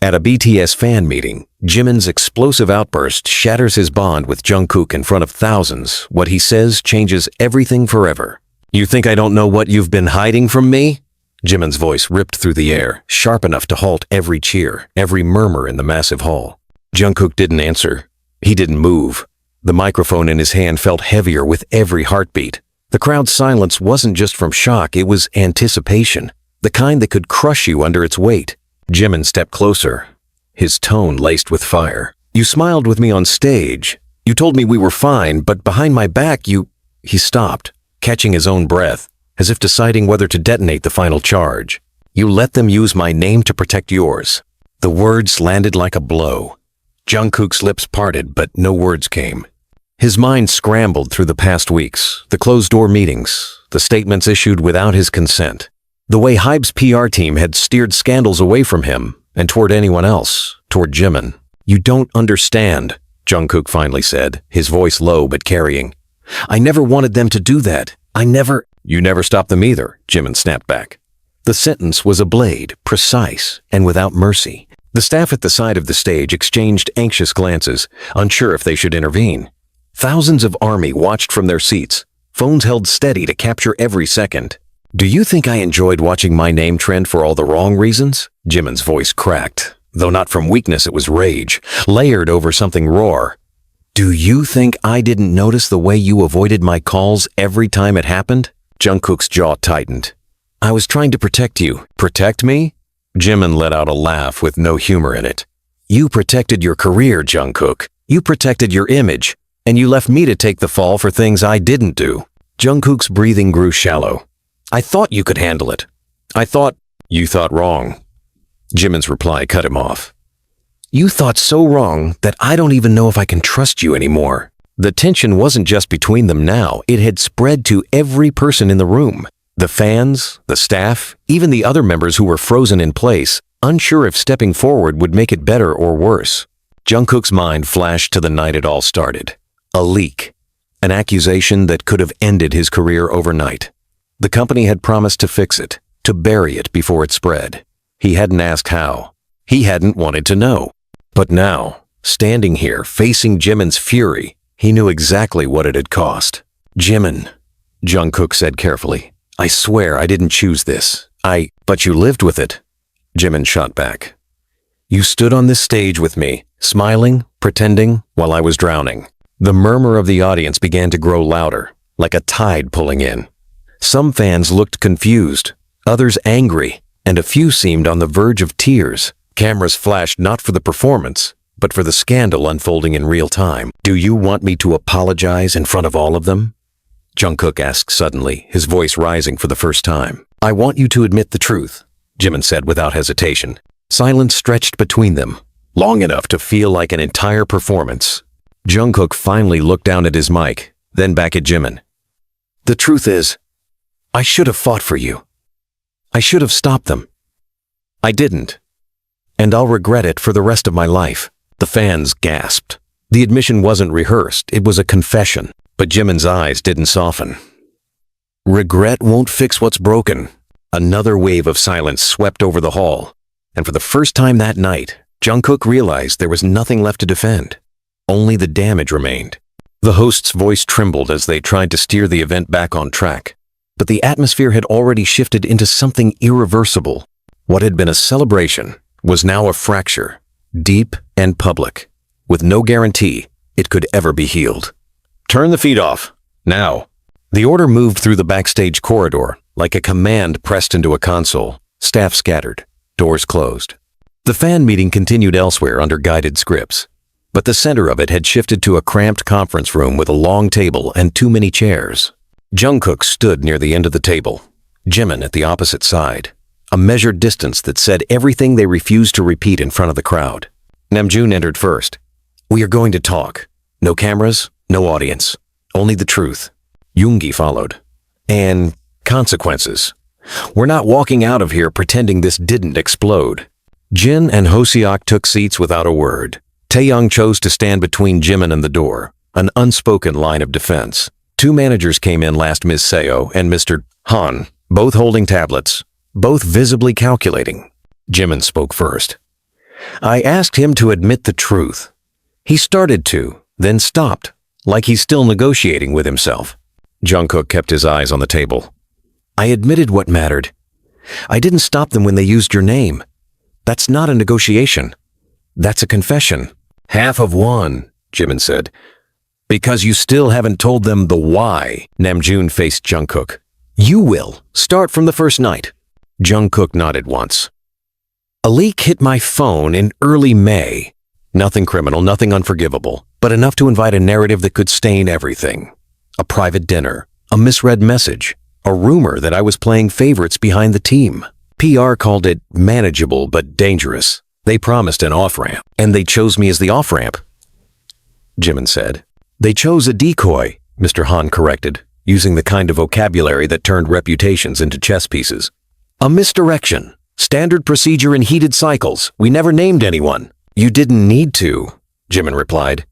At a BTS fan meeting, Jimin's explosive outburst shatters his bond with Jungkook in front of thousands. What he says changes everything forever. "You think I don't know what you've been hiding from me?" Jimin's voice ripped through the air, sharp enough to halt every cheer, every murmur in the massive hall. Jungkook didn't answer. He didn't move. The microphone in his hand felt heavier with every heartbeat. The crowd's silence wasn't just from shock, it was anticipation, the kind that could crush you under its weight. Jimin stepped closer, his tone laced with fire. "You smiled with me on stage. You told me we were fine, but behind my back you—" He stopped, catching his own breath, as if deciding whether to detonate the final charge. "You let them use my name to protect yours." The words landed like a blow. Jungkook's lips parted, but no words came. His mind scrambled through the past weeks, the closed-door meetings, the statements issued without his consent. The way Hybe's PR team had steered scandals away from him and toward anyone else, toward Jimin. "You don't understand," Jungkook finally said, his voice low but carrying. "I never wanted them to do that. You never stopped them either," Jimin snapped back. The sentence was a blade, precise and without mercy. The staff at the side of the stage exchanged anxious glances, unsure if they should intervene. Thousands of army watched from their seats, phones held steady to capture every second. "Do you think I enjoyed watching my name trend for all the wrong reasons?" Jimin's voice cracked, though not from weakness, it was rage, layered over something raw. "Do you think I didn't notice the way you avoided my calls every time it happened?" Jungkook's jaw tightened. "I was trying to protect you." "Protect me?" Jimin let out a laugh with no humor in it. "You protected your career, Jungkook. You protected your image, and you left me to take the fall for things I didn't do." Jungkook's breathing grew shallow. "I thought you could handle it. You thought wrong." Jimin's reply cut him off. "You thought so wrong that I don't even know if I can trust you anymore." The tension wasn't just between them now, it had spread to every person in the room. The fans, the staff, even the other members who were frozen in place, unsure if stepping forward would make it better or worse. Jungkook's mind flashed to the night it all started. A leak. An accusation that could have ended his career overnight. The company had promised to fix it, to bury it before it spread. He hadn't asked how. He hadn't wanted to know. But now, standing here, facing Jimin's fury, he knew exactly what it had cost. "Jimin," Jungkook said carefully, "I swear I didn't choose this. But you lived with it." Jimin shot back. "You stood on this stage with me, smiling, pretending, while I was drowning." The murmur of the audience began to grow louder, like a tide pulling in. Some fans looked confused, others angry, and a few seemed on the verge of tears. Cameras flashed not for the performance, but for the scandal unfolding in real time. "Do you want me to apologize in front of all of them?" Jungkook asked suddenly, his voice rising for the first time. "I want you to admit the truth," Jimin said without hesitation. Silence stretched between them, long enough to feel like an entire performance. Jungkook finally looked down at his mic, then back at Jimin. "The truth is, I should have fought for you. I should have stopped them. I didn't. And I'll regret it for the rest of my life." The fans gasped. The admission wasn't rehearsed, it was a confession. But Jimin's eyes didn't soften. "Regret won't fix what's broken." Another wave of silence swept over the hall. And for the first time that night, Jungkook realized there was nothing left to defend. Only the damage remained. The host's voice trembled as they tried to steer the event back on track. But the atmosphere had already shifted into something irreversible. What had been a celebration was now a fracture, deep and public, with no guarantee it could ever be healed. "Turn the feed off, now." The order moved through the backstage corridor, like a command pressed into a console. Staff scattered, doors closed. The fan meeting continued elsewhere under guided scripts. But the center of it had shifted to a cramped conference room with a long table and too many chairs. Jungkook stood near the end of the table, Jimin at the opposite side, a measured distance that said everything they refused to repeat in front of the crowd. Namjoon entered first. "We are going to talk. No cameras, no audience. Only the truth." Yoongi followed. "And consequences. We're not walking out of here pretending this didn't explode." Jin and Hoseok took seats without a word. Taehyung chose to stand between Jimin and the door, an unspoken line of defense. Two managers came in last, Ms. Seo and Mr. Han, both holding tablets, both visibly calculating. Jimin spoke first. I asked him to admit the truth. He started to, then stopped, like he's still negotiating with himself. Jungkook kept his eyes on the table. I admitted what mattered. I didn't stop them when they used your name. That's not a negotiation. That's a confession. Half of one, Jimin said. Because you still haven't told them the why, Namjoon faced Jungkook. You will. Start from the first night. Jungkook nodded once. A leak hit my phone in early May. Nothing criminal, nothing unforgivable, but enough to invite a narrative that could stain everything. A private dinner, a misread message, a rumor that I was playing favorites behind the team. PR called it manageable but dangerous. They promised an off-ramp, and they chose me as the off-ramp, Jimin said. They chose a decoy, Mr. Han corrected, using the kind of vocabulary that turned reputations into chess pieces. A misdirection. Standard procedure in heated cycles. We never named anyone. You didn't need to, Jimin replied.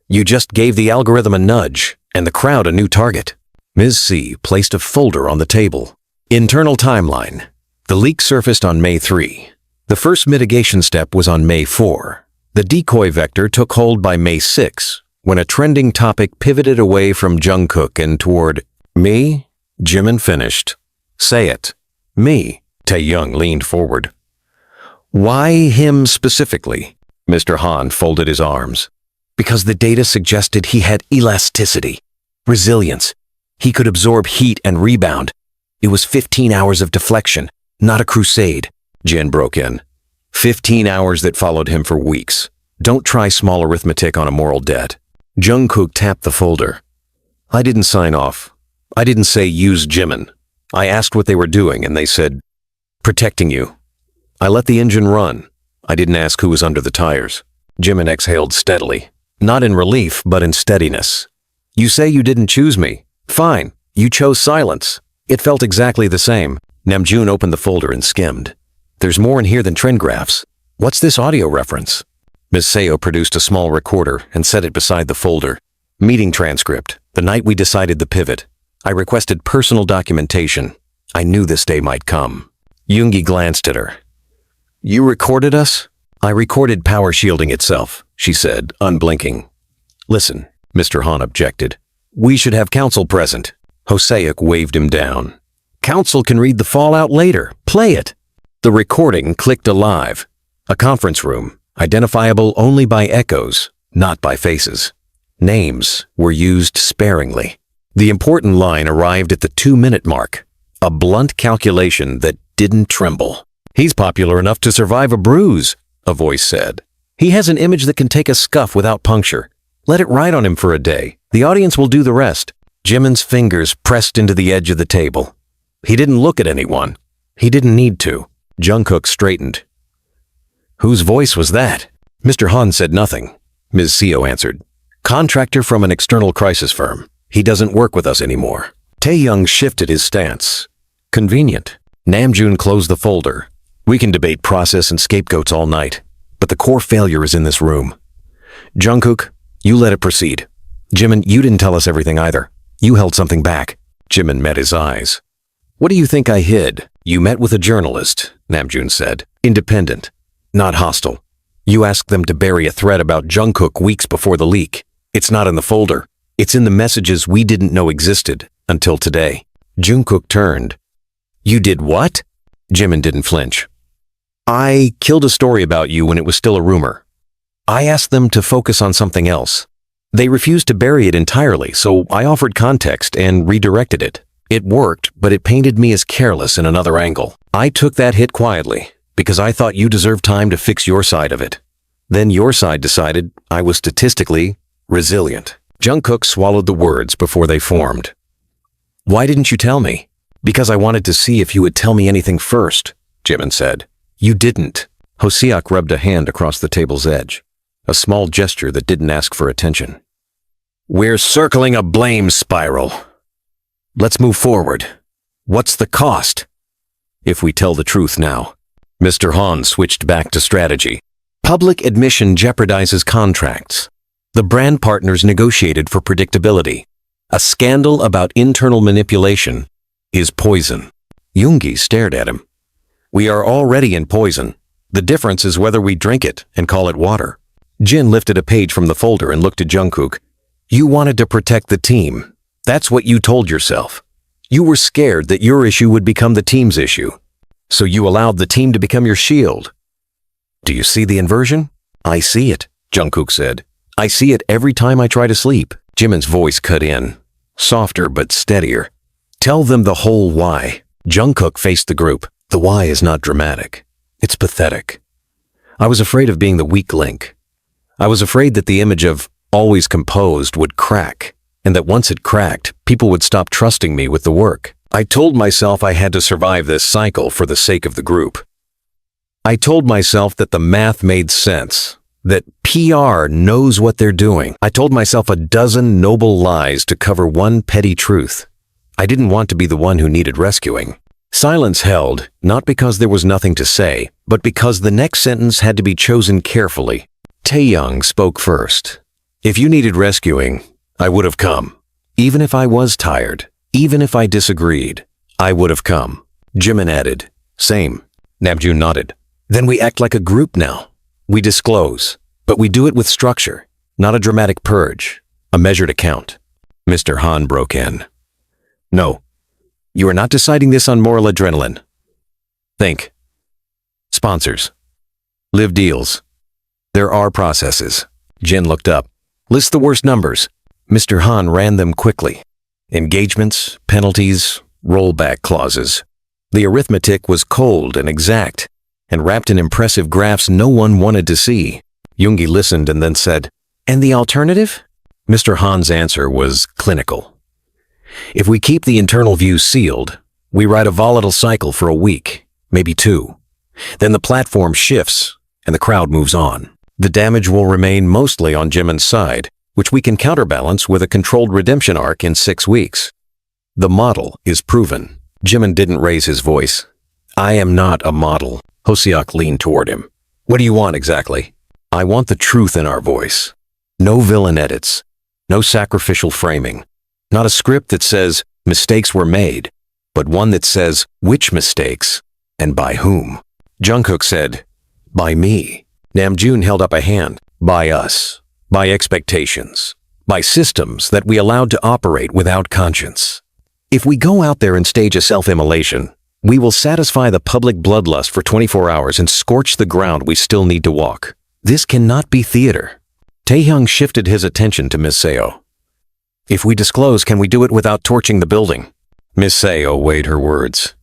You just gave the algorithm a nudge, and the crowd a new target. Ms. C placed a folder on the table. Internal timeline. The leak surfaced on May 3. The first mitigation step was on May 4. The decoy vector took hold by May 6, when a trending topic pivoted away from Jungkook and toward me. Jimin finished. Say it. Me. Taehyung leaned forward. Why him specifically? Mr. Han folded his arms. Because the data suggested he had elasticity, resilience. He could absorb heat and rebound. It was 15 hours of deflection, not a crusade. Jin broke in. 15 hours that followed him for weeks. Don't try small arithmetic on a moral debt. Jungkook tapped the folder. I didn't sign off. I didn't say use Jimin. I asked what they were doing and they said, protecting you. I let the engine run. I didn't ask who was under the tires. Jimin exhaled steadily. Not in relief, but in steadiness. You say you didn't choose me. Fine. You chose silence. It felt exactly the same. Namjoon opened the folder and skimmed. There's more in here than trend graphs. What's this audio reference? Ms. Seo produced a small recorder and set it beside the folder. Meeting transcript. The night we decided the pivot. I requested personal documentation. I knew this day might come. Yoongi glanced at her. You recorded us? I recorded power shielding itself, she said, unblinking. Listen, Mr. Han objected. We should have counsel present. Hoseok waved him down. Counsel can read the fallout later. Play it. The recording clicked alive. A conference room, identifiable only by echoes, not by faces. Names were used sparingly. The important line arrived at the 2-minute mark. A blunt calculation that didn't tremble. He's popular enough to survive a bruise, a voice said. He has an image that can take a scuff without puncture. Let it ride on him for a day. The audience will do the rest. Jimin's fingers pressed into the edge of the table. He didn't look at anyone. He didn't need to. Jungkook straightened. Whose voice was that? Mr. Han said nothing. Ms. Seo answered. Contractor from an external crisis firm. He doesn't work with us anymore. Taehyung shifted his stance. Convenient. Namjoon closed the folder. We can debate process and scapegoats all night, but the core failure is in this room. Jungkook, you let it proceed. Jimin, you didn't tell us everything either. You held something back. Jimin met his eyes. What do you think I hid? You met with a journalist, Namjoon said. Independent, not hostile. You asked them to bury a thread about Jungkook weeks before the leak. It's not in the folder. It's in the messages we didn't know existed until today. Jungkook turned. You did what? Jimin didn't flinch. I killed a story about you when it was still a rumor. I asked them to focus on something else. They refused to bury it entirely, so I offered context and redirected it. It worked, but it painted me as careless in another angle. I took that hit quietly, because I thought you deserved time to fix your side of it. Then your side decided I was statistically resilient. Jungkook swallowed the words before they formed. Why didn't you tell me? Because I wanted to see if you would tell me anything first, Jimin said. You didn't. Hoseok rubbed a hand across the table's edge. A small gesture that didn't ask for attention. We're circling a blame spiral. Let's move forward. What's the cost? If we tell the truth now. Mr. Han switched back to strategy. Public admission jeopardizes contracts. The brand partners negotiated for predictability. A scandal about internal manipulation is poison. Yoongi stared at him. We are already in poison. The difference is whether we drink it and call it water. Jin lifted a page from the folder and looked at Jungkook. You wanted to protect the team. That's what you told yourself. You were scared that your issue would become the team's issue. So you allowed the team to become your shield. Do you see the inversion? I see it, Jungkook said. I see it every time I try to sleep. Jimin's voice cut in, softer but steadier. Tell them the whole why. Jungkook faced the group. The why is not dramatic. It's pathetic. I was afraid of being the weak link. I was afraid that the image of always composed would crack, and that once it cracked, people would stop trusting me with the work. I told myself I had to survive this cycle for the sake of the group. I told myself that the math made sense, that PR knows what they're doing. I told myself a dozen noble lies to cover one petty truth. I didn't want to be the one who needed rescuing. Silence held, not because there was nothing to say, but because the next sentence had to be chosen carefully. Taehyung spoke first. If you needed rescuing, I would have come. Even if I was tired, even if I disagreed, I would have come. Jimin added, same. Namjoon nodded. Then we act like a group now. We disclose, but we do it with structure, not a dramatic purge, a measured account. Mr. Han broke in. No, you are not deciding this on moral adrenaline. Think. Sponsors. Live deals. There are processes. Jin looked up. List the worst numbers. Mr. Han ran them quickly. Engagements, penalties, rollback clauses. The arithmetic was cold and exact, and wrapped in impressive graphs no one wanted to see. Yoongi listened and then said, and the alternative? Mr. Han's answer was clinical. If we keep the internal views sealed, we ride a volatile cycle for a week, maybe two. Then the platform shifts and the crowd moves on. The damage will remain mostly on Jimin's side, which we can counterbalance with a controlled redemption arc in 6 weeks. The model is proven. Jimin didn't raise his voice. I am not a model. Hoseok leaned toward him. What do you want exactly? I want the truth in our voice. No villain edits. No sacrificial framing. Not a script that says mistakes were made, but one that says which mistakes and by whom. Jungkook said, by me. Namjoon held up a hand. By us. By expectations. By systems that we allowed to operate without conscience. If we go out there and stage a self-immolation, we will satisfy the public bloodlust for 24 hours and scorch the ground we still need to walk. This cannot be theater. Taehyung shifted his attention to Miss Seo. If we disclose, can we do it without torching the building? Miss Seo weighed her words.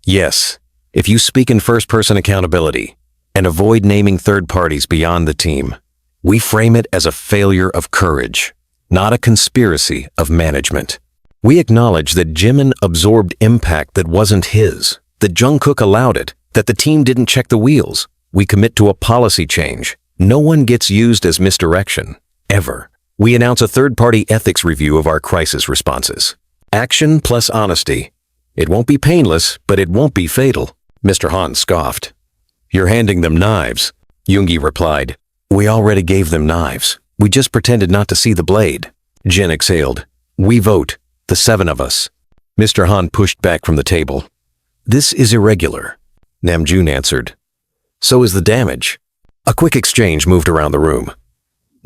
Yes, if you speak in first-person accountability and avoid naming third parties beyond the team. We frame it as a failure of courage, not a conspiracy of management. We acknowledge that Jimin absorbed impact that wasn't his, that Jungkook allowed it, that the team didn't check the wheels. We commit to a policy change. No one gets used as misdirection, ever. We announce a third-party ethics review of our crisis responses. Action plus honesty. It won't be painless, but it won't be fatal. Mr. Han scoffed. You're handing them knives. Yoongi replied. We already gave them knives. We just pretended not to see the blade. Jin exhaled. We vote, the 7 of us. Mr. Han pushed back from the table. This is irregular. Namjoon answered. So is the damage. A quick exchange moved around the room.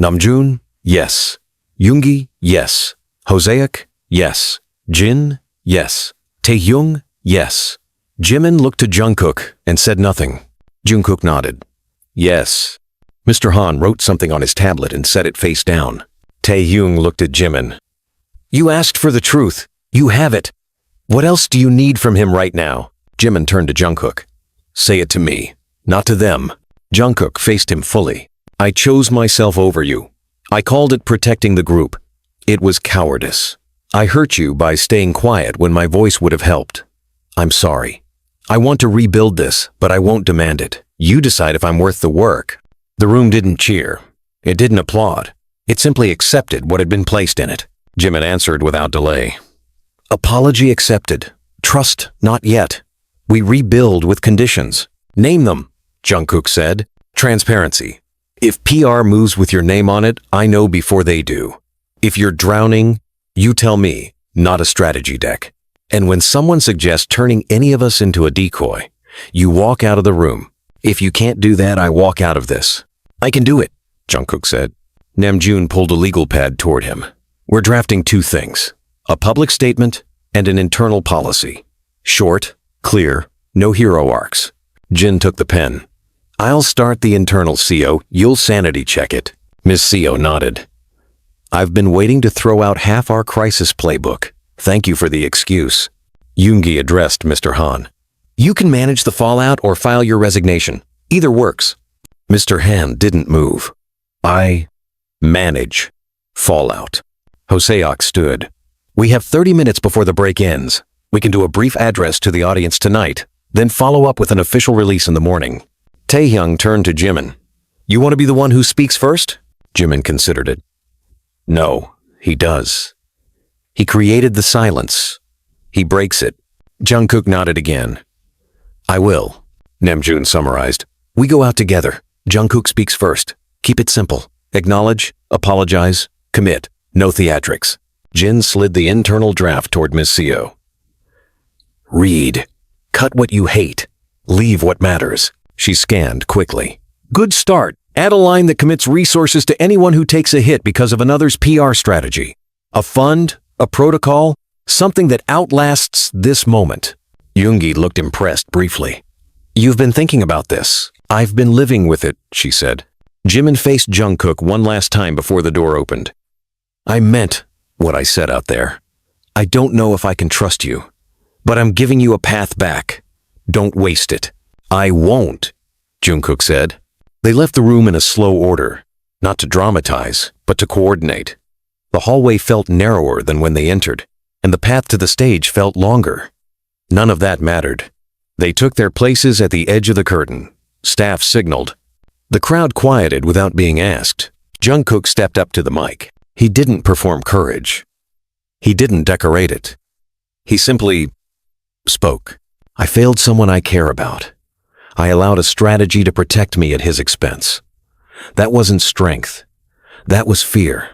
Namjoon, yes. Yoongi, yes. Hoseok, yes. Jin, yes. Taehyung, yes. Jimin looked to Jungkook and said nothing. Jungkook nodded. Yes. Mr. Han wrote something on his tablet and set it face down. Taehyung looked at Jimin. You asked for the truth. You have it. What else do you need from him right now? Jimin turned to Jungkook. Say it to me, not to them. Jungkook faced him fully. I chose myself over you. I called it protecting the group. It was cowardice. I hurt you by staying quiet when my voice would have helped. I'm sorry. I want to rebuild this, but I won't demand it. You decide if I'm worth the work. The room didn't cheer. It didn't applaud. It simply accepted what had been placed in it. Jimin answered without delay. Apology accepted. Trust not yet. We rebuild with conditions. Name them, Jungkook said. Transparency. If PR moves with your name on it, I know before they do. If you're drowning, you tell me, not a strategy deck. And when someone suggests turning any of us into a decoy, you walk out of the room. If you can't do that, I walk out of this. I can do it, Jungkook said. Namjoon pulled a legal pad toward him. We're drafting two things, a public statement and an internal policy. Short, clear, no hero arcs. Jin took the pen. I'll start the internal CO, you'll sanity check it. Miss CO nodded. I've been waiting to throw out half our crisis playbook. Thank you for the excuse. Yoongi addressed Mr. Han. You can manage the fallout or file your resignation. Either works. Mr. Han didn't move. I manage fallout. Hoseok stood. We have 30 minutes before the break ends. We can do a brief address to the audience tonight, then follow up with an official release in the morning. Taehyung turned to Jimin. You want to be the one who speaks first? Jimin considered it. No, he does. He created the silence. He breaks it. Jungkook nodded again. I will, Namjoon summarized. We go out together. Jungkook speaks first. Keep it simple. Acknowledge, apologize, commit. No theatrics. Jin slid the internal draft toward Miss CO. Read. Cut what you hate. Leave what matters. She scanned quickly. Good start. Add a line that commits resources to anyone who takes a hit because of another's PR strategy. A fund, a protocol, something that outlasts this moment. Yoongi looked impressed briefly. You've been thinking about this. I've been living with it, she said. Jimin faced Jungkook one last time before the door opened. I meant what I said out there. I don't know if I can trust you, but I'm giving you a path back. Don't waste it. I won't, Jungkook said. They left the room in a slow order, not to dramatize, but to coordinate. The hallway felt narrower than when they entered, and the path to the stage felt longer. None of that mattered. They took their places at the edge of the curtain. Staff signaled. The crowd quieted without being asked. Jungkook stepped up to the mic. He didn't perform courage. He didn't decorate it. He simply spoke. I failed someone I care about. I allowed a strategy to protect me at his expense. That wasn't strength. That was fear.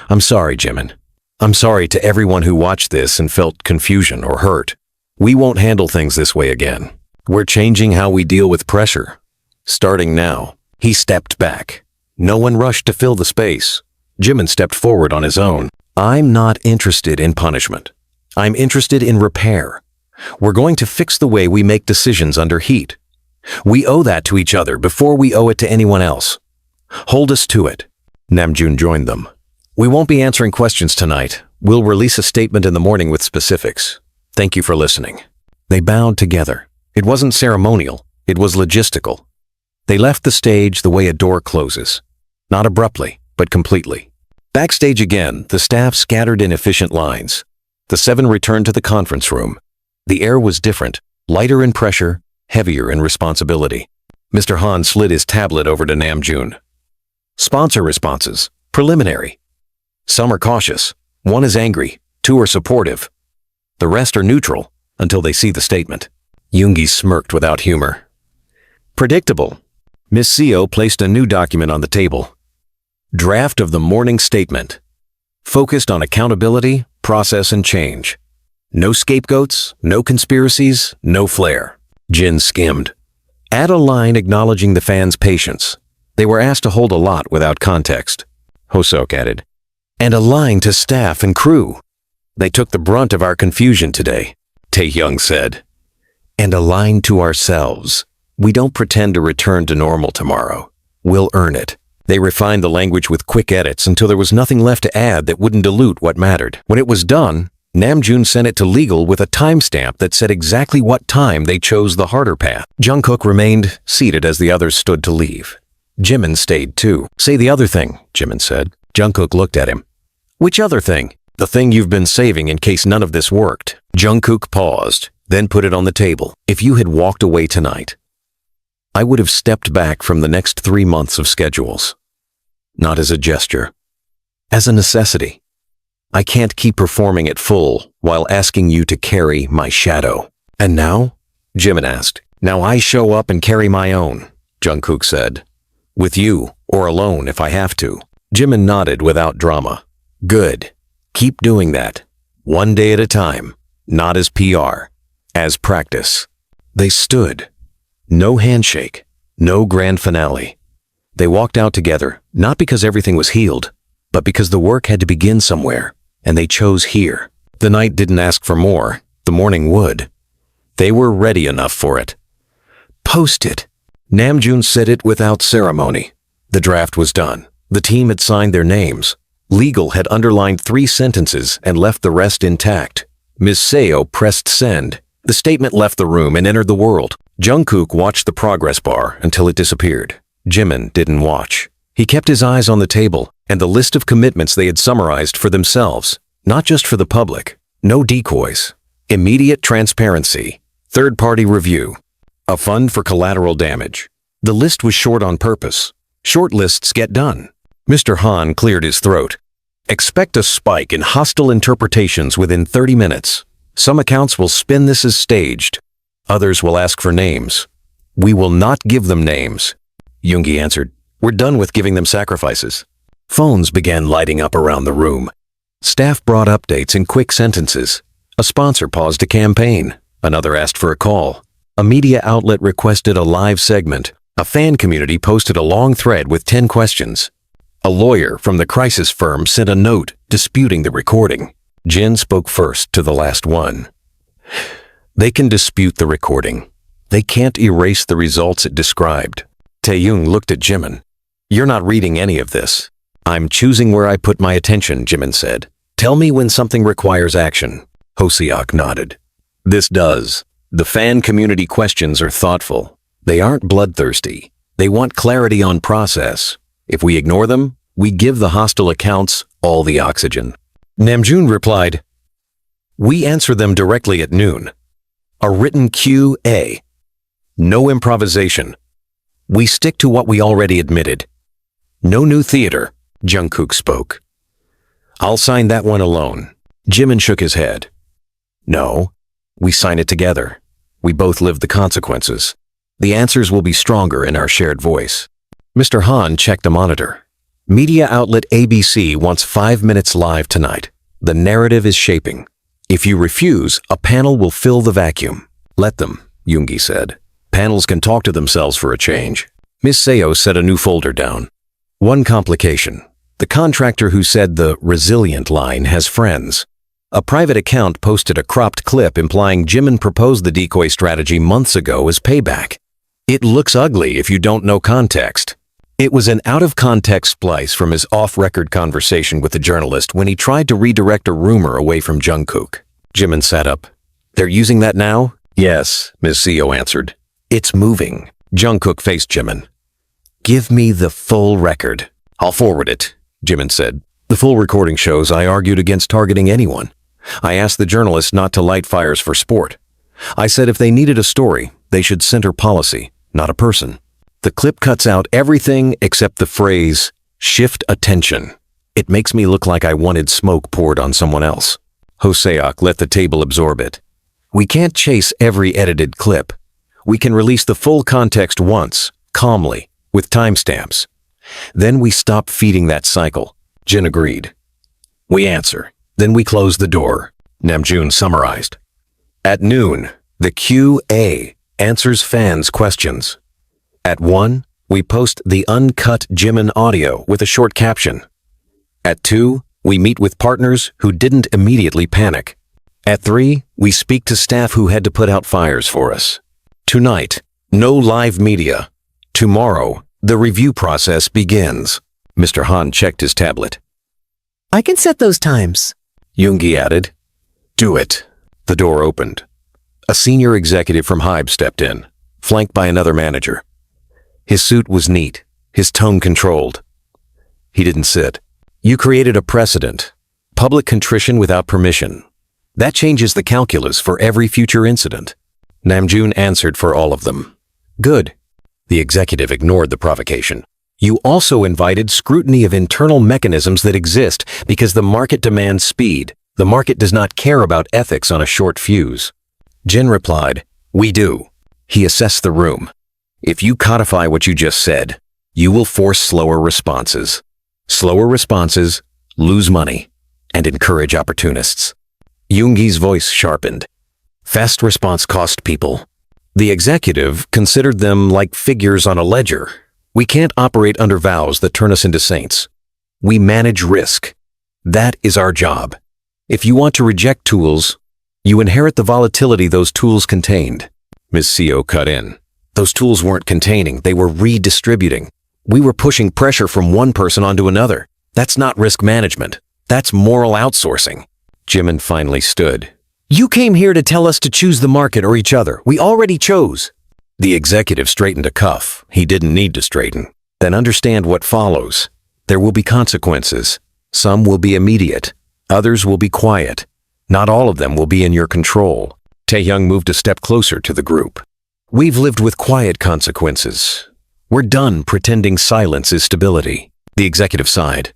I'm sorry, Jimin. I'm sorry to everyone who watched this and felt confusion or hurt. We won't handle things this way again. We're changing how we deal with pressure. Starting now. He stepped back. No one rushed to fill the space. Jimin stepped forward on his own. I'm not interested in punishment. I'm interested in repair. We're going to fix the way we make decisions under heat. We owe that to each other before we owe it to anyone else. Hold us to it. Namjoon joined them. We won't be answering questions tonight. We'll release a statement in the morning with specifics. Thank you for listening. They bowed together. It wasn't ceremonial. It was logistical. They left the stage the way a door closes. Not abruptly, but completely. Backstage again, the staff scattered in efficient lines. The seven returned to the conference room. The air was different, lighter in pressure, heavier in responsibility. Mr. Han slid his tablet over to Namjoon. Sponsor responses. Preliminary. Some are cautious. One is angry. Two are supportive. The rest are neutral until they see the statement. Yoongi smirked without humor. Predictable. Miss CO placed a new document on the table. Draft of the morning statement. Focused on accountability, process, and change. No scapegoats, no conspiracies, no flair. Jin skimmed. Add a line acknowledging the fans' patience. They were asked to hold a lot without context. Hoseok added. And a line to staff and crew. They took the brunt of our confusion today, Taehyung said. And a line to ourselves. We don't pretend to return to normal tomorrow. We'll earn it. They refined the language with quick edits until there was nothing left to add that wouldn't dilute what mattered. When it was done, Namjoon sent it to legal with a timestamp that said exactly what time they chose the harder path. Jungkook remained seated as the others stood to leave. Jimin stayed too. Say the other thing, Jimin said. Jungkook looked at him. Which other thing? The thing you've been saving in case none of this worked. Jungkook paused, then put it on the table. If you had walked away tonight, I would have stepped back from the next 3 months of schedules. Not as a gesture. As a necessity. I can't keep performing at full while asking you to carry my shadow. And now? Jimin asked. Now I show up and carry my own, Jungkook said. With you, or alone if I have to. Jimin nodded without drama. Good. Keep doing that. One day at a time. Not as PR. As practice. They stood. No handshake. No grand finale. They walked out together, not because everything was healed, but because the work had to begin somewhere, and they chose here. The night didn't ask for more, the morning would. They were ready enough for it. Post it. Namjoon said it without ceremony. The draft was done. The team had signed their names. Legal had underlined 3 sentences and left the rest intact. Ms. Seo pressed send. The statement left the room and entered the world. Jungkook watched the progress bar until it disappeared. Jimin didn't watch. He kept his eyes on the table and the list of commitments they had summarized for themselves, not just for the public. No decoys. Immediate transparency. Third-party review. A fund for collateral damage. The list was short on purpose. Short lists get done. Mr. Han cleared his throat. Expect a spike in hostile interpretations within 30 minutes. Some accounts will spin this as staged. Others will ask for names. We will not give them names. Yoongi answered. We're done with giving them sacrifices. Phones began lighting up around the room. Staff brought updates in quick sentences. A sponsor paused a campaign. Another asked for a call. A media outlet requested a live segment. A fan community posted a long thread with 10 questions. A lawyer from the crisis firm sent a note disputing the recording. Jin spoke first to the last one. They can dispute the recording. They can't erase the results it described. Taehyung looked at Jimin. You're not reading any of this. I'm choosing where I put my attention, Jimin said. Tell me when something requires action. Hoseok nodded. This does. The fan community questions are thoughtful. They aren't bloodthirsty. They want clarity on process. If we ignore them, we give the hostile accounts all the oxygen. Namjoon replied, we answer them directly at noon. A written QA. No improvisation. We stick to what we already admitted. No new theater, Jungkook spoke. I'll sign that one alone. Jimin shook his head. No, we sign it together. We both live the consequences. The answers will be stronger in our shared voice. Mr. Han checked the monitor. Media outlet ABC wants 5 minutes live tonight. The narrative is shaping. If you refuse, a panel will fill the vacuum. Let them, Yoongi said. Panels can talk to themselves for a change. Miss Seo set a new folder down. One complication. The contractor who said the resilient line has friends. A private account posted a cropped clip implying Jimin proposed the decoy strategy months ago as payback. It looks ugly if you don't know context. It was an out-of-context splice from his off-record conversation with the journalist when he tried to redirect a rumor away from Jungkook. Jimin sat up. They're using that now? Yes, Ms. Seo answered. It's moving. Jungkook faced Jimin. Give me the full record. I'll forward it, Jimin said. The full recording shows I argued against targeting anyone. I asked the journalists not to light fires for sport. I said if they needed a story, they should center policy, not a person. The clip cuts out everything except the phrase, shift attention. It makes me look like I wanted smoke poured on someone else. Hoseok let the table absorb it. We can't chase every edited clip. We can release the full context once, calmly, with timestamps. Then we stop feeding that cycle. Jin agreed. We answer. Then we close the door. Namjoon summarized. At noon, the QA answers fans' questions. At 1, we post the uncut Jimin audio with a short caption. At 2, we meet with partners who didn't immediately panic. At 3, we speak to staff who had to put out fires for us. Tonight, no live media. Tomorrow, the review process begins. Mr. Han checked his tablet. I can set those times. Yoongi added. Do it. The door opened. A senior executive from Hybe stepped in, flanked by another manager. His suit was neat, his tone controlled. He didn't sit. You created a precedent. Public contrition without permission. That changes the calculus for every future incident. Namjoon answered for all of them. Good. The executive ignored the provocation. You also invited scrutiny of internal mechanisms that exist because the market demands speed. The market does not care about ethics on a short fuse. Jin replied, we do. He assessed the room. If you codify what you just said, you will force slower responses. Slower responses lose money and encourage opportunists. Yoongi's voice sharpened. Fast response cost people. The executive considered them like figures on a ledger. We can't operate under vows that turn us into saints. We manage risk. That is our job. If you want to reject tools, you inherit the volatility those tools contained. Ms. CO cut in. Those tools weren't containing, they were redistributing. We were pushing pressure from one person onto another. That's not risk management. That's moral outsourcing. Jimin finally stood. You came here to tell us to choose the market or each other. We already chose. The executive straightened a cuff. He didn't need to straighten. Then understand what follows. There will be consequences. Some will be immediate. Others will be quiet. Not all of them will be in your control. Taehyung moved a step closer to the group. We've lived with quiet consequences. We're done pretending silence is stability. The executive sighed.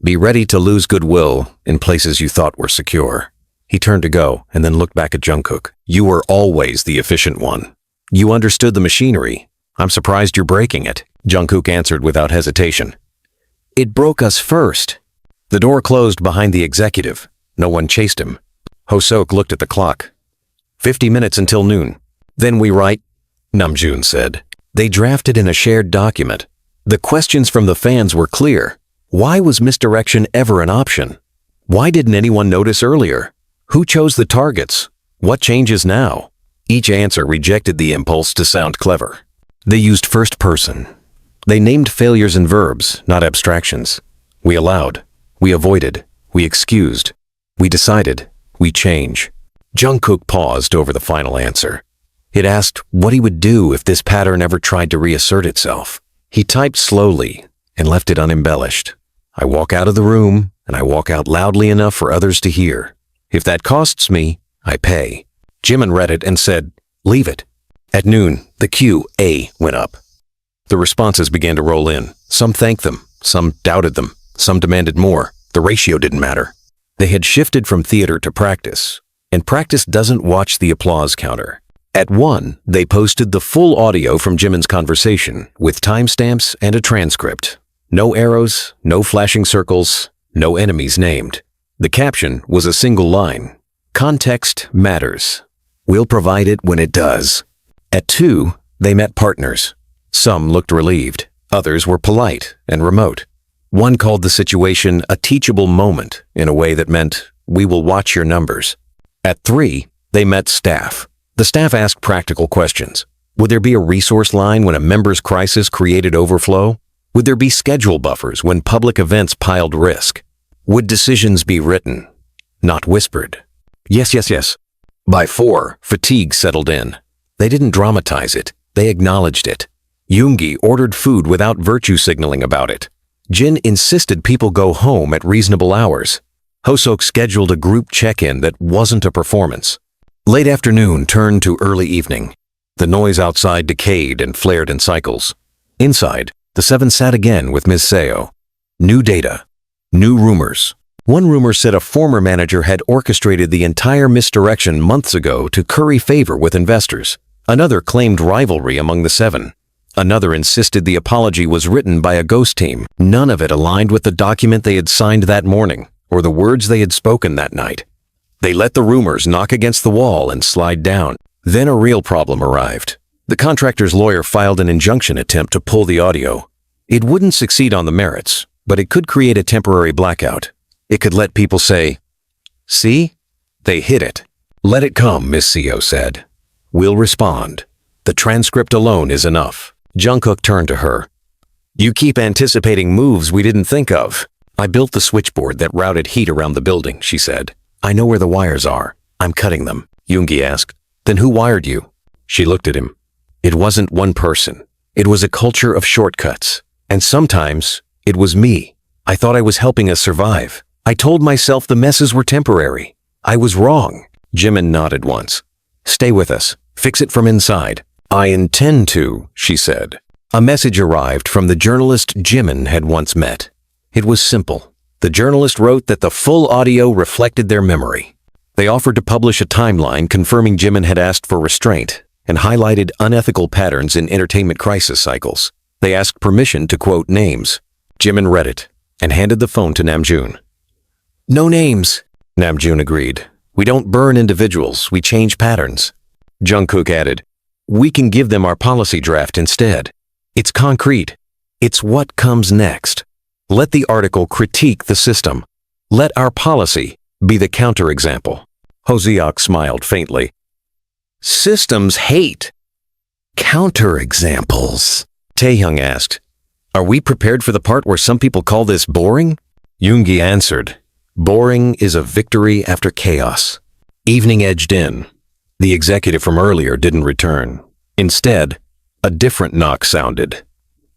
Be ready to lose goodwill in places you thought were secure. He turned to go and then looked back at Jungkook. You were always the efficient one. You understood the machinery. I'm surprised you're breaking it. Jungkook answered without hesitation. It broke us first. The door closed behind the executive. No one chased him. Hosok looked at the clock. 50 minutes until noon. Then we write, Namjoon said. They drafted in a shared document. The questions from the fans were clear. Why was misdirection ever an option? Why didn't anyone notice earlier? Who chose the targets? What changes now? Each answer rejected the impulse to sound clever. They used first person. They named failures in verbs, not abstractions. We allowed. We avoided. We excused. We decided. We change. Jungkook paused over the final answer. It asked what he would do if this pattern ever tried to reassert itself. He typed slowly and left it unembellished. I walk out of the room, and I walk out loudly enough for others to hear. If that costs me, I pay. Jimin read it and said, leave it. At noon, the QA went up. The responses began to roll in. Some thanked them, some doubted them, some demanded more. The ratio didn't matter. They had shifted from theater to practice, and practice doesn't watch the applause counter. At 1, they posted the full audio from Jimin's conversation with timestamps and a transcript. No arrows, no flashing circles, no enemies named. The caption was a single line. Context matters. We'll provide it when it does. At 2, they met partners. Some looked relieved. Others were polite and remote. One called the situation a teachable moment in a way that meant, we will watch your numbers. At 3, they met staff. The staff asked practical questions. Would there be a resource line when a member's crisis created overflow? Would there be schedule buffers when public events piled risk? Would decisions be written, not whispered? Yes. By 4, fatigue settled in. They didn't dramatize it. They acknowledged it. Yoongi ordered food without virtue signaling about it. Jin insisted people go home at reasonable hours. Hosok scheduled a group check-in that wasn't a performance. Late afternoon turned to early evening. The noise outside decayed and flared in cycles. Inside, the 7 sat again with Ms. Seo. New data. New rumors. One rumor said a former manager had orchestrated the entire misdirection months ago to curry favor with investors. Another claimed rivalry among the 7. Another insisted the apology was written by a ghost team. None of it aligned with the document they had signed that morning or the words they had spoken that night. They let the rumors knock against the wall and slide down. Then a real problem arrived. The contractor's lawyer filed an injunction attempt to pull the audio. It wouldn't succeed on the merits, but it could create a temporary blackout. It could let people say, see? They hit it. Let it come, Miss CO said. We'll respond. The transcript alone is enough. Jungkook turned to her. You keep anticipating moves we didn't think of. I built the switchboard that routed heat around the building, she said. I know where the wires are. I'm cutting them. Yoongi asked. Then who wired you? She looked at him. It wasn't one person. It was a culture of shortcuts. And sometimes it was me. I thought I was helping us survive. I told myself the messes were temporary. I was wrong. Jimin nodded once. Stay with us. Fix it from inside. I intend to, she said. A message arrived from the journalist Jimin had once met. It was simple. The journalist wrote that the full audio reflected their memory. They offered to publish a timeline confirming Jimin had asked for restraint and highlighted unethical patterns in entertainment crisis cycles. They asked permission to quote names. Jimin read it and handed the phone to Namjoon. No names, Namjoon agreed. We don't burn individuals, we change patterns. Jungkook added, We can give them our policy draft instead. It's concrete. It's what comes next. Let the article critique the system. Let our policy be the counterexample. Hoseok smiled faintly. Systems hate. Counterexamples, Taehyung asked. Are we prepared for the part where some people call this boring? Yoongi answered. Boring is a victory after chaos. Evening edged in. The executive from earlier didn't return. Instead, a different knock sounded.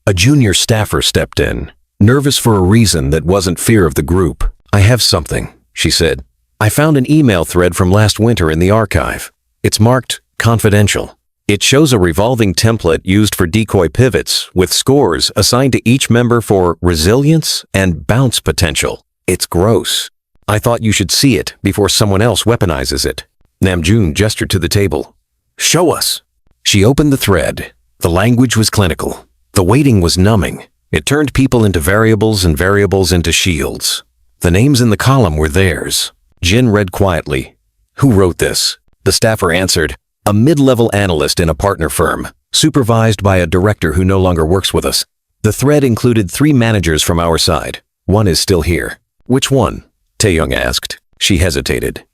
A junior staffer stepped in, nervous for a reason that wasn't fear of the group. I have something, she said. I found an email thread from last winter in the archive. It's marked confidential. It shows a revolving template used for decoy pivots with scores assigned to each member for resilience and bounce potential. It's gross. I thought you should see it before someone else weaponizes it. Namjoon gestured to the table. Show us. She opened the thread. The language was clinical. The weighting was numbing. It turned people into variables and variables into shields. The names in the column were theirs. Jin read quietly. Who wrote this? The staffer answered. A mid-level analyst in a partner firm, supervised by a director who no longer works with us. The thread included 3 managers from our side. One is still here. Which one? Taehyung asked. She hesitated.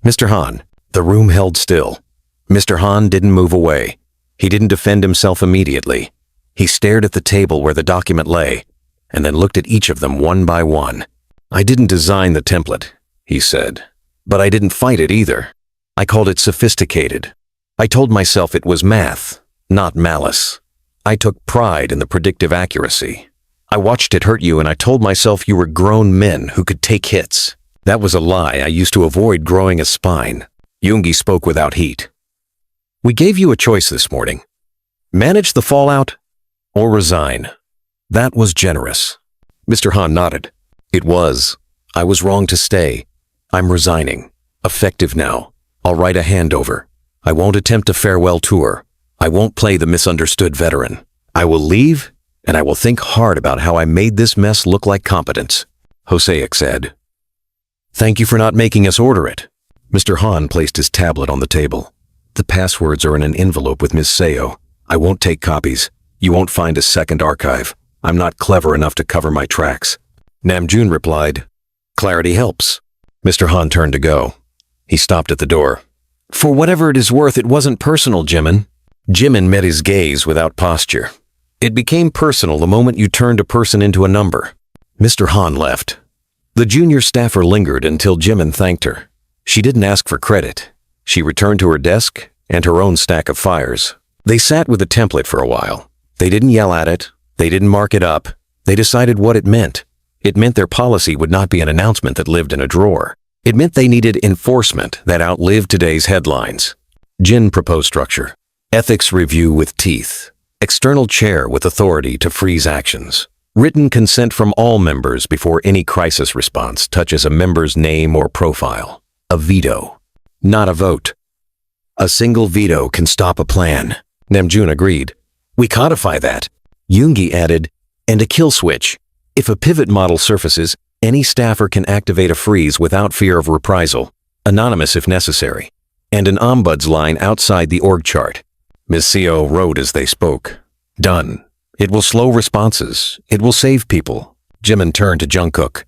Mr. Han. The room held still. Mr. Han didn't move away. He didn't defend himself immediately. He stared at the table where the document lay, and then looked at each of them one by one. I didn't design the template, he said, but I didn't fight it either. I called it sophisticated. I told myself it was math, not malice. I took pride in the predictive accuracy. I watched it hurt you and I told myself you were grown men who could take hits. That was a lie I used to avoid growing a spine. Yoongi spoke without heat. We gave you a choice this morning. Manage the fallout or resign. That was generous. Mr. Han nodded. It was. I was wrong to stay. I'm resigning. Effective now. I'll write a handover. I won't attempt a farewell tour. I won't play the misunderstood veteran. I will leave, and I will think hard about how I made this mess look like competence, Hoseok said. Thank you for not making us order it. Mr. Han placed his tablet on the table. The passwords are in an envelope with Ms. Seo. I won't take copies. You won't find a second archive. I'm not clever enough to cover my tracks. Namjoon replied, Clarity helps. Mr. Han turned to go. He stopped at the door. For whatever it is worth, it wasn't personal, Jimin. Jimin met his gaze without posture. It became personal the moment you turned a person into a number. Mr. Han left. The junior staffer lingered until Jimin thanked her. She didn't ask for credit. She returned to her desk and her own stack of fires. They sat with the template for a while. They didn't yell at it. They didn't mark it up. They decided what it meant. It meant their policy would not be an announcement that lived in a drawer. It meant they needed enforcement that outlived today's headlines. Jin proposed structure. Ethics review with teeth. External chair with authority to freeze actions. Written consent from all members before any crisis response touches a member's name or profile. A veto, not a vote. A single veto can stop a plan. Namjoon agreed. We codify that. Yoongi added, and a kill switch. If a pivot model surfaces, any staffer can activate a freeze without fear of reprisal, anonymous if necessary, and an ombuds line outside the org chart. Ms. Seo wrote as they spoke. Done. It will slow responses. It will save people. Jimin turned to Jungkook.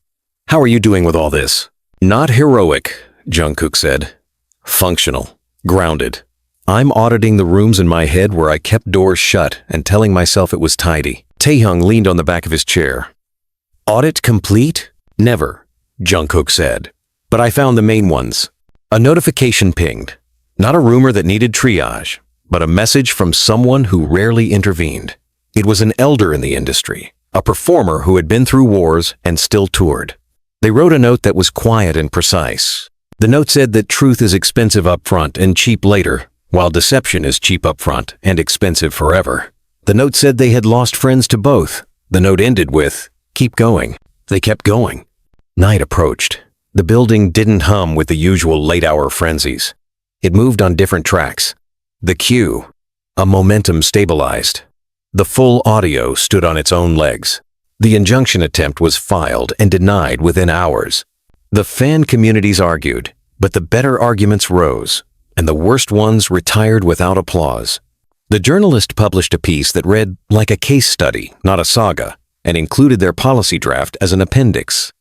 How are you doing with all this? Not heroic, Jungkook said. Functional. Grounded. I'm auditing the rooms in my head where I kept doors shut and telling myself it was tidy. Taehyung leaned on the back of his chair. Audit complete? Never, Jungkook said. But I found the main ones. A notification pinged. Not a rumor that needed triage, but a message from someone who rarely intervened. It was an elder in the industry, a performer who had been through wars and still toured. They wrote a note that was quiet and precise. The note said that truth is expensive up front and cheap later, while deception is cheap up front and expensive forever. The note said they had lost friends to both. The note ended with, keep going. They kept going. Night approached. The building didn't hum with the usual late-hour frenzies. It moved on different tracks. The cue, a momentum stabilized. The full audio stood on its own legs. The injunction attempt was filed and denied within hours. The fan communities argued, but the better arguments rose. and the worst ones retired without applause. The journalist published a piece that read like a case study, not a saga, and included their policy draft as an appendix.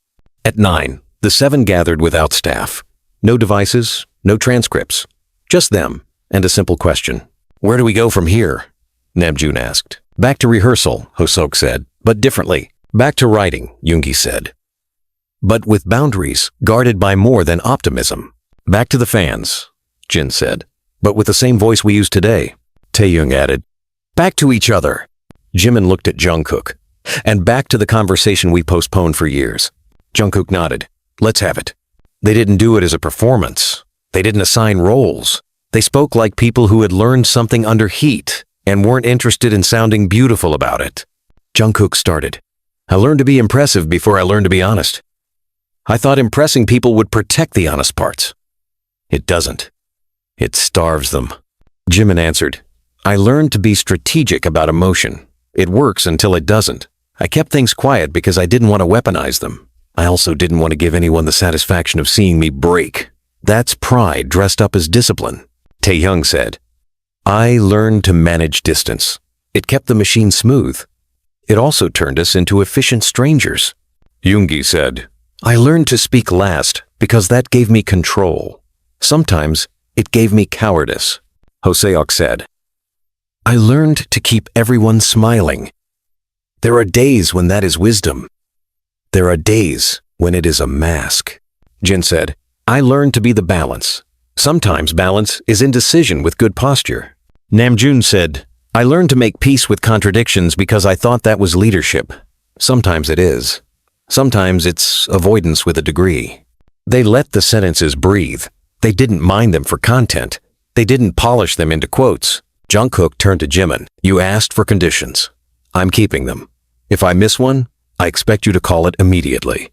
At 9, the 7 gathered without staff. No devices, no transcripts, just them, and a simple question. "Where do we go from here?" Namjoon asked. "Back to rehearsal," Hoseok said, "but differently. Back to writing," Yoongi said. "But with boundaries, guarded by more than optimism." "Back to the fans," Jin said, "but with the same voice we use today." Taehyung added, "Back to each other." Jimin looked at Jungkook. "And back to the conversation we postponed for years." Jungkook nodded. "Let's have it." They didn't do it as a performance. They didn't assign roles. They spoke like people who had learned something under heat and weren't interested in sounding beautiful about it. Jungkook started. "I learned to be impressive before I learned to be honest. I thought impressing people would protect the honest parts. It doesn't. It starves them." Jimin answered, "I learned to be strategic about emotion. It works until it doesn't. I kept things quiet because I didn't want to weaponize them. I also didn't want to give anyone the satisfaction of seeing me break. That's pride dressed up as discipline." Taehyung said, "I learned to manage distance. It kept the machine smooth. It also turned us into efficient strangers." Yoongi said, "I learned to speak last because that gave me control. Sometimes it gave me cowardice." Hoseok said, "I learned to keep everyone smiling. There are days when that is wisdom. There are days when it is a mask." Jin said, "I learned to be the balance. Sometimes balance is indecision with good posture." Namjoon said, "I learned to make peace with contradictions because I thought that was leadership. Sometimes it is. Sometimes it's avoidance with a degree." They let the sentences breathe. They didn't mind them for content. They didn't polish them into quotes. Jungkook turned to Jimin. "You asked for conditions. I'm keeping them. If I miss one, I expect you to call it immediately.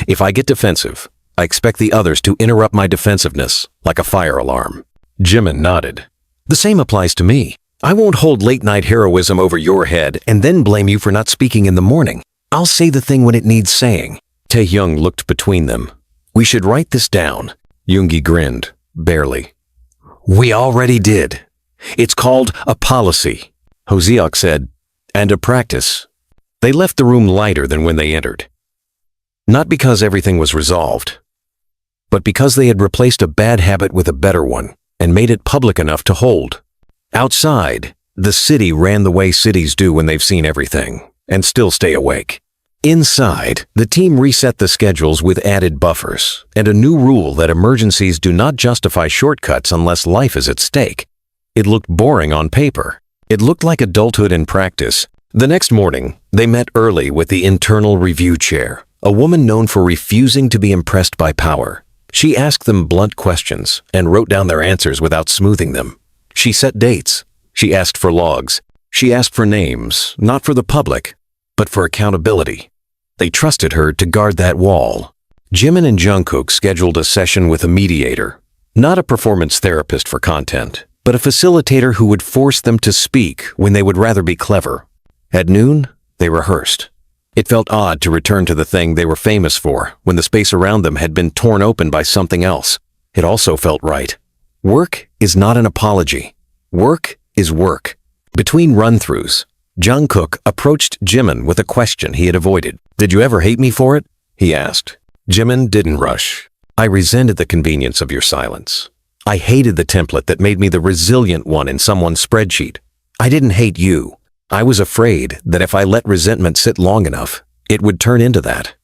If I get defensive, I expect the others to interrupt my defensiveness like a fire alarm." Jimin nodded. "The same applies to me. I won't hold late-night heroism over your head and then blame you for not speaking in the morning. I'll say the thing when it needs saying." Taehyung looked between them. "We should write this down." Yoongi grinned, barely. "We already did. It's called a policy." Hoseok said, "And a practice." They left the room lighter than when they entered. Not because everything was resolved, but because they had replaced a bad habit with a better one and made it public enough to hold. Outside, the city ran the way cities do when they've seen everything and still stay awake. Inside, the team reset the schedules with added buffers and a new rule that emergencies do not justify shortcuts unless life is at stake. It looked boring on paper. It looked like adulthood in practice. The next morning, they met early with the internal review chair, a woman known for refusing to be impressed by power. She asked them blunt questions and wrote down their answers without smoothing them. She set dates. She asked for logs. She asked for names, not for the public, but for accountability. They trusted her to guard that wall. Jimin and Jungkook scheduled a session with a mediator, not a performance therapist for content, but a facilitator who would force them to speak when they would rather be clever. At noon, they rehearsed. It felt odd to return to the thing they were famous for when the space around them had been torn open by something else. It also felt right. Work is not an apology. Work is work. Between run-throughs, Jungkook approached Jimin with a question he had avoided. "Did you ever hate me for it?" he asked. Jimin didn't rush. "I resented the convenience of your silence. I hated the template that made me the resilient one in someone's spreadsheet. I didn't hate you. I was afraid that if I let resentment sit long enough, it would turn into that.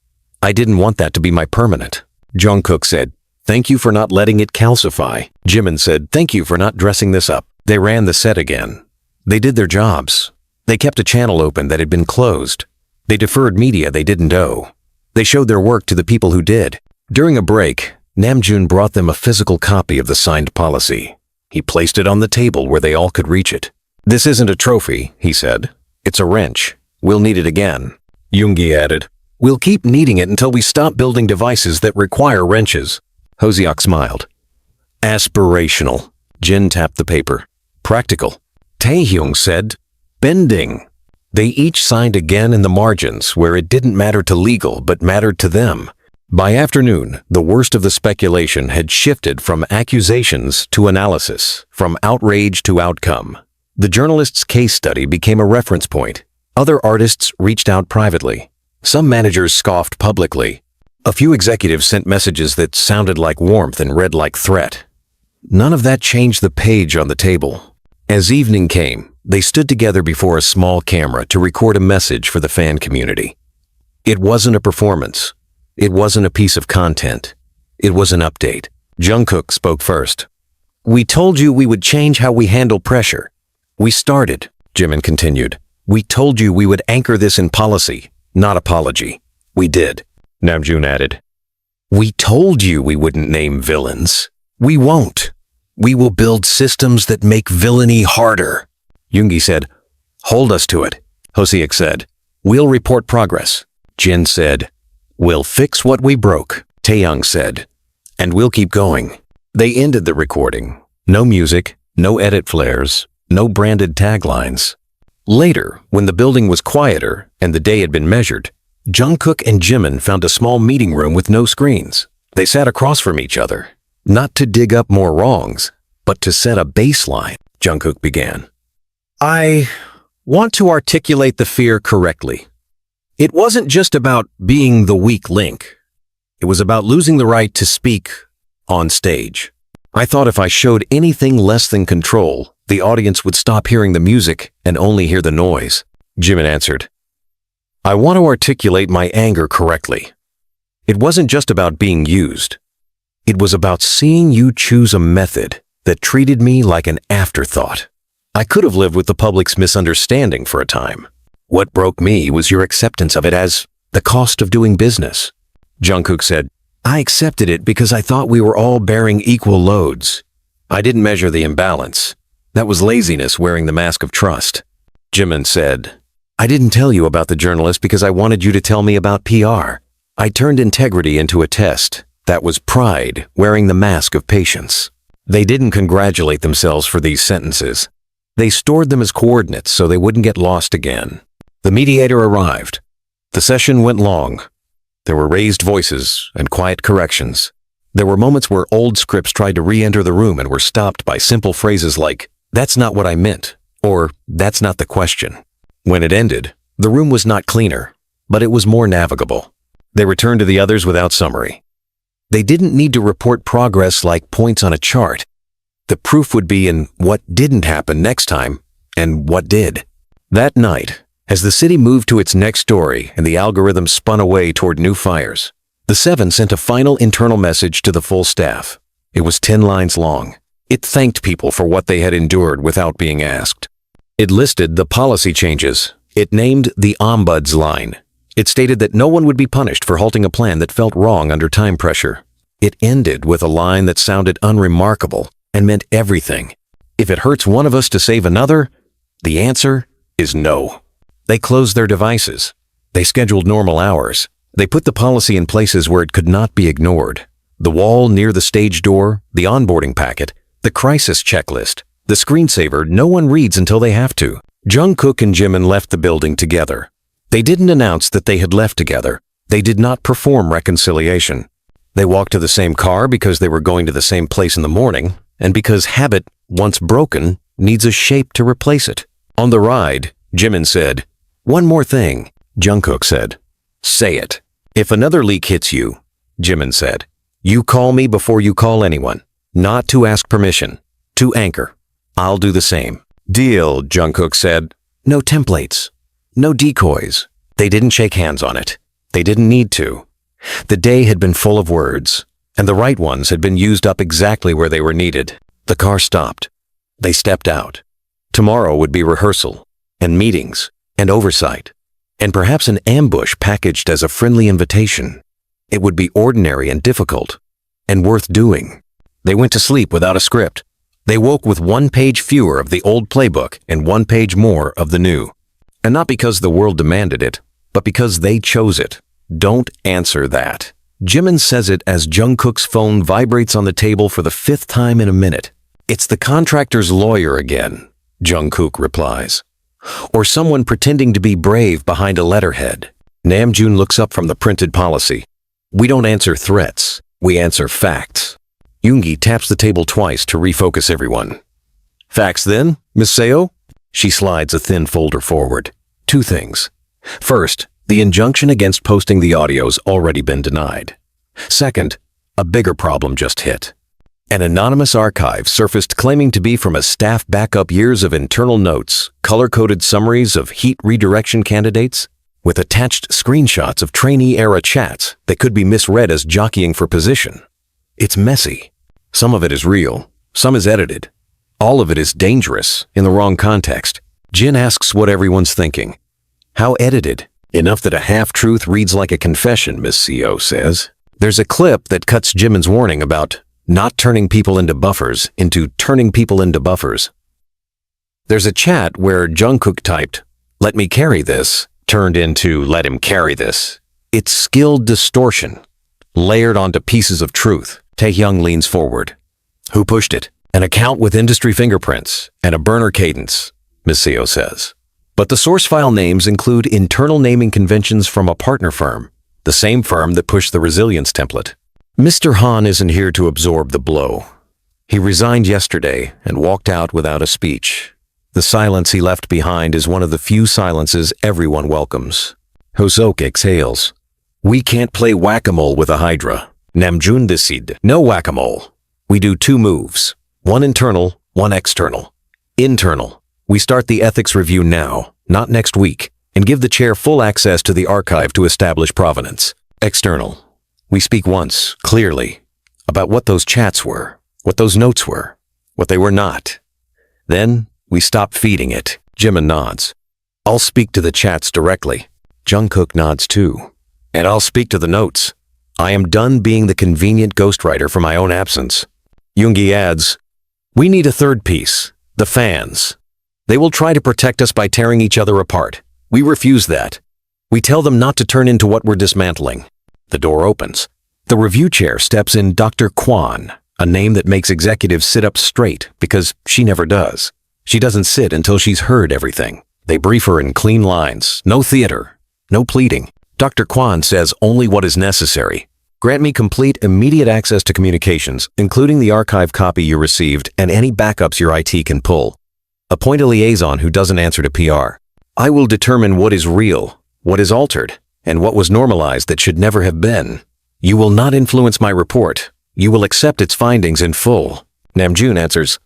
I didn't want that to be my permanent." Jungkook said, "Thank you for not letting it calcify." Jimin said, "Thank you for not dressing this up." They ran the set again. They did their jobs. They kept a channel open that had been closed. They deferred media they didn't owe. They showed their work to the people who did. During a break, Namjoon brought them a physical copy of the signed policy. He placed it on the table where they all could reach it. "This isn't a trophy," he said. "It's a wrench. We'll need it again." Yoongi added, "We'll keep needing it until we stop building devices that require wrenches." Hoseok smiled. "Aspirational." Jin tapped the paper. "Practical." Taehyung said, "Bending." They each signed again in the margins where it didn't matter to legal but mattered to them. By afternoon, the worst of the speculation had shifted from accusations to analysis, from outrage to outcome. The journalist's case study became a reference point. Other artists reached out privately. Some managers scoffed publicly. A few executives sent messages that sounded like warmth and read like threat. None of that changed the page on the table. As evening came, they stood together before a small camera to record a message for the fan community. It wasn't a performance. It wasn't a piece of content. It was an update. Jungkook spoke first. "We told you we would change how we handle pressure. We started," Jimin continued. "We told you we would anchor this in policy, not apology. We did." Namjoon added. "We told you we wouldn't name villains. We won't. We will build systems that make villainy harder." Yoongi said, "Hold us to it." Hosiek said, "We'll report progress." Jin said, "We'll fix what we broke." Taehyung said, "And we'll keep going." They ended the recording. No music, no edit flares, no branded taglines. Later, when the building was quieter and the day had been measured, Jungkook and Jimin found a small meeting room with no screens. They sat across from each other, not to dig up more wrongs, but to set a baseline. Jungkook began. "I want to articulate the fear correctly. It wasn't just about being the weak link. It was about losing the right to speak on stage. I thought if I showed anything less than control, the audience would stop hearing the music and only hear the noise." Jimin answered, "I want to articulate my anger correctly. It wasn't just about being used. It was about seeing you choose a method that treated me like an afterthought. I could have lived with the public's misunderstanding for a time. What broke me was your acceptance of it as the cost of doing business." Jungkook said, "I accepted it because I thought we were all bearing equal loads. I didn't measure the imbalance. That was laziness wearing the mask of trust." Jimin said, "I didn't tell you about the journalist because I wanted you to tell me about PR. I turned integrity into a test. That was pride wearing the mask of patience." They didn't congratulate themselves for these sentences. They stored them as coordinates so they wouldn't get lost again. The mediator arrived. The session went long. There were raised voices and quiet corrections. There were moments where old scripts tried to re-enter the room and were stopped by simple phrases like, "That's not what I meant," or "That's not the question." When it ended, the room was not cleaner, but it was more navigable. They returned to the others without summary. They didn't need to report progress like points on a chart. The proof would be in what didn't happen next time and what did. That night, as the city moved to its next story and the algorithm spun away toward new fires, the Seven sent a final internal message to the full staff. It was 10 lines long. It thanked people for what they had endured without being asked. It listed the policy changes. It named the Ombuds line. It stated that no one would be punished for halting a plan that felt wrong under time pressure. It ended with a line that sounded unremarkable and meant everything. If it hurts one of us to save another, the answer is no. They closed their devices. They scheduled normal hours. They put the policy in places where it could not be ignored. The wall near the stage door, the onboarding packet, the crisis checklist, the screensaver no one reads until they have to. Jungkook and Jimin left the building together. They didn't announce that they had left together. They did not perform reconciliation. They walked to the same car because they were going to the same place in the morning, and because habit, once broken, needs a shape to replace it. On the ride, Jimin said, "One more thing." Jungkook said, "Say it." "If another leak hits you," Jimin said, "you call me before you call anyone. Not to ask permission. To anchor. I'll do the same." "Deal," Jungkook said. No templates. No decoys. They didn't shake hands on it. They didn't need to. The day had been full of words, and the right ones had been used up exactly where they were needed. The car stopped. They stepped out. Tomorrow would be rehearsal, and meetings, and oversight, and perhaps an ambush packaged as a friendly invitation. It would be ordinary and difficult, and worth doing. They went to sleep without a script. They woke with 1 page fewer of the old playbook and 1 page more of the new. And not because the world demanded it, but because they chose it. Don't answer that. Jimin says it as Jungkook's phone vibrates on the table for the 5th time in a minute. "It's the contractor's lawyer again," Jungkook replies. "Or someone pretending to be brave behind a letterhead." Namjoon looks up from the printed policy. We don't answer threats. We answer facts. Yoongi taps the table twice to refocus everyone. Facts then, Miss Seo? She slides a thin folder forward. 2 things. First, the injunction against posting the audio's already been denied. Second, a bigger problem just hit. An anonymous archive surfaced claiming to be from a staff backup years of internal notes, color-coded summaries of heat redirection candidates, with attached screenshots of trainee-era chats that could be misread as jockeying for position. It's messy. Some of it is real, some is edited. All of it is dangerous in the wrong context. Jin asks what everyone's thinking. How edited? Enough that a half-truth reads like a confession, Miss Seo says. There's a clip that cuts Jimin's warning about not turning people into buffers into turning people into buffers. There's a chat where Jungkook typed, "Let me carry this," turned into "let him carry this." It's skilled distortion, layered onto pieces of truth. Taehyung leans forward. Who pushed it? An account with industry fingerprints and a burner cadence, Ms. Seo says. But the source file names include internal naming conventions from a partner firm, the same firm that pushed the resilience template. Mr. Han isn't here to absorb the blow. He resigned yesterday and walked out without a speech. The silence he left behind is one of the few silences everyone welcomes. Hoseok exhales. We can't play whack-a-mole with a hydra. Namjoon decide. No whack-a-mole. We do 2 moves. One internal, one external. Internal. We start the ethics review now, not next week, and give the chair full access to the archive to establish provenance. External. We speak once, clearly, about what those chats were, what those notes were, what they were not. Then, we stop feeding it. Jimin nods. I'll speak to the chats directly. Jungkook nods too. And I'll speak to the notes. I am done being the convenient ghostwriter for my own absence. Yoongi adds, we need a 3rd piece, the fans. They will try to protect us by tearing each other apart. We refuse that. We tell them not to turn into what we're dismantling. The door opens. The review chair steps in Dr. Kwon, a name that makes executives sit up straight because she never does. She doesn't sit until she's heard everything. They brief her in clean lines, no theater, no pleading. Dr. Kwon says only what is necessary. Grant me complete, immediate access to communications, including the archive copy you received and any backups your IT can pull. Appoint a liaison who doesn't answer to PR. I will determine what is real, what is altered, and what was normalized that should never have been. You will not influence my report. You will accept its findings in full. Namjoon answers,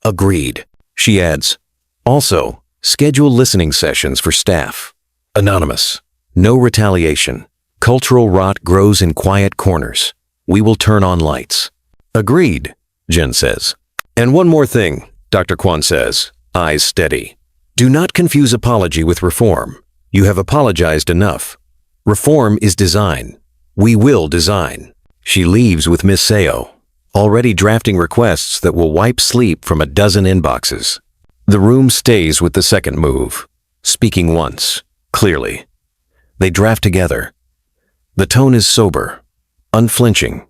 agreed. She adds, also, schedule listening sessions for staff. Anonymous. No retaliation. Cultural rot grows in quiet corners. We will turn on lights. Agreed, Jin says. And one more thing, Dr. Kwon says, eyes steady. Do not confuse apology with reform. You have apologized enough. Reform is design. We will design. She leaves with Miss Seo, already drafting requests that will wipe sleep from a dozen inboxes. The room stays with the 2nd move, speaking once, clearly. They draft together. The tone is sober, unflinching,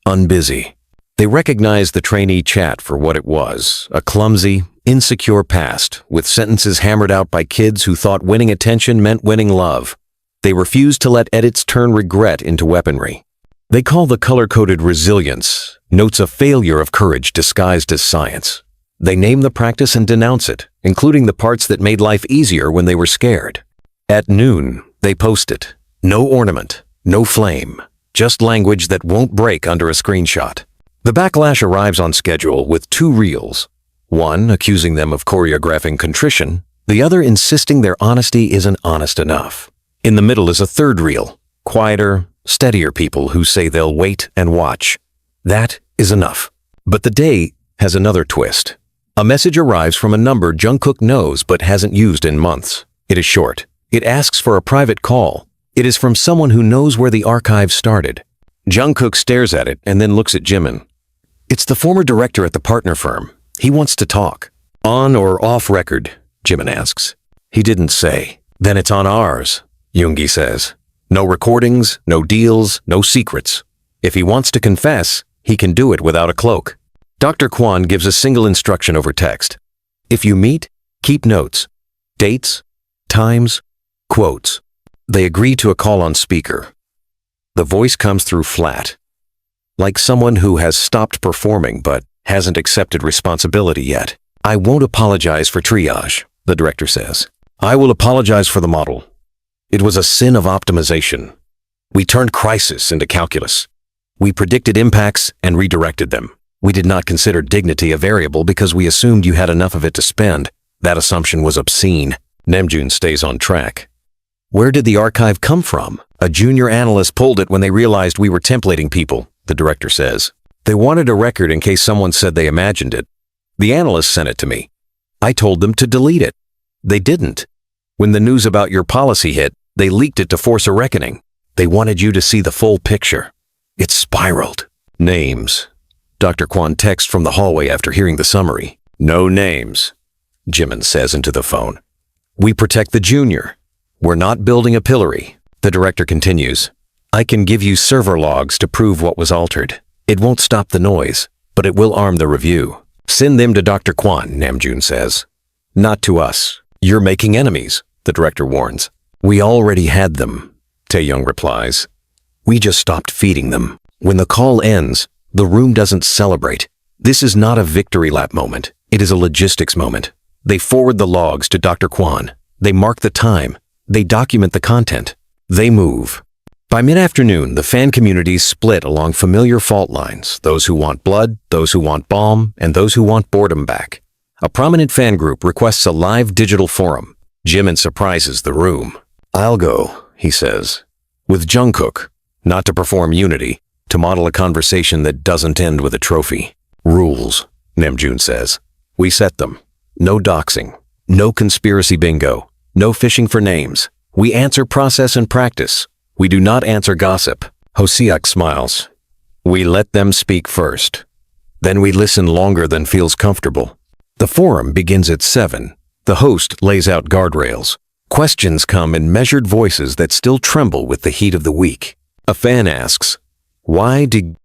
unbusy. They recognize the trainee chat for what it was, a clumsy, insecure past with sentences hammered out by kids who thought winning attention meant winning love. They refuse to let edits turn regret into weaponry. They call the color-coded resilience, notes a failure of courage disguised as science. They name the practice and denounce it, including the parts that made life easier when they were scared. At noon, they post it. No ornament, no flame, just language that won't break under a screenshot. The backlash arrives on schedule with 2 reels. One accusing them of choreographing contrition, the other insisting their honesty isn't honest enough. In the middle is a 3rd reel, quieter, steadier people who say they'll wait and watch. That is enough. But the day has another twist. A message arrives from a number Jungkook knows but hasn't used in months. It is short. It asks for a private call. It is from someone who knows where the archive started. Jungkook stares at it and then looks at Jimin. It's the former director at the partner firm. He wants to talk. On or off record? Jimin asks. He didn't say. Then it's on ours, Yoongi says. No recordings, no deals, no secrets. If he wants to confess, he can do it without a cloak. Dr. Kwon gives a single instruction over text. If you meet, keep notes. Dates, times, quotes. They agree to a call on speaker. The voice comes through flat, like someone who has stopped performing but hasn't accepted responsibility yet. I won't apologize for triage, the director says. I will apologize for the model. It was a sin of optimization. We turned crisis into calculus. We predicted impacts and redirected them. We did not consider dignity a variable because we assumed you had enough of it to spend. That assumption was obscene. Namjoon stays on track. Where did the archive come from? A junior analyst pulled it when they realized we were templating people, the director says. They wanted a record in case someone said they imagined it. The analyst sent it to me. I told them to delete it. They didn't. When the news about your policy hit, they leaked it to force a reckoning. They wanted you to see the full picture. It spiraled. Names. Dr. Kwon texts from the hallway after hearing the summary. No names, Jimin says into the phone. We protect the junior. We're not building a pillory. The director continues. I can give you server logs to prove what was altered. It won't stop the noise, but it will arm the review. Send them to Dr. Kwon, Namjoon says. Not to us. You're making enemies, the director warns. We already had them, Taehyung replies. We just stopped feeding them. When the call ends, the room doesn't celebrate. This is not a victory lap moment. It is a logistics moment. They forward the logs to Dr. Kwon. They mark the time. They document the content. They move. By mid-afternoon, the fan communities split along familiar fault lines, those who want blood, those who want balm, and those who want boredom back. A prominent fan group requests a live digital forum. Jimin surprises the room. I'll go, he says, with Jungkook, not to perform unity, to model a conversation that doesn't end with a trophy. Rules, Namjoon says. We set them. No doxing, no conspiracy bingo, no fishing for names. We answer process and practice. We do not answer gossip. Hosiak smiles. We let them speak first. Then we listen longer than feels comfortable. The forum begins at 7. The host lays out guardrails. Questions come in measured voices that still tremble with the heat of the week. A fan asks, why did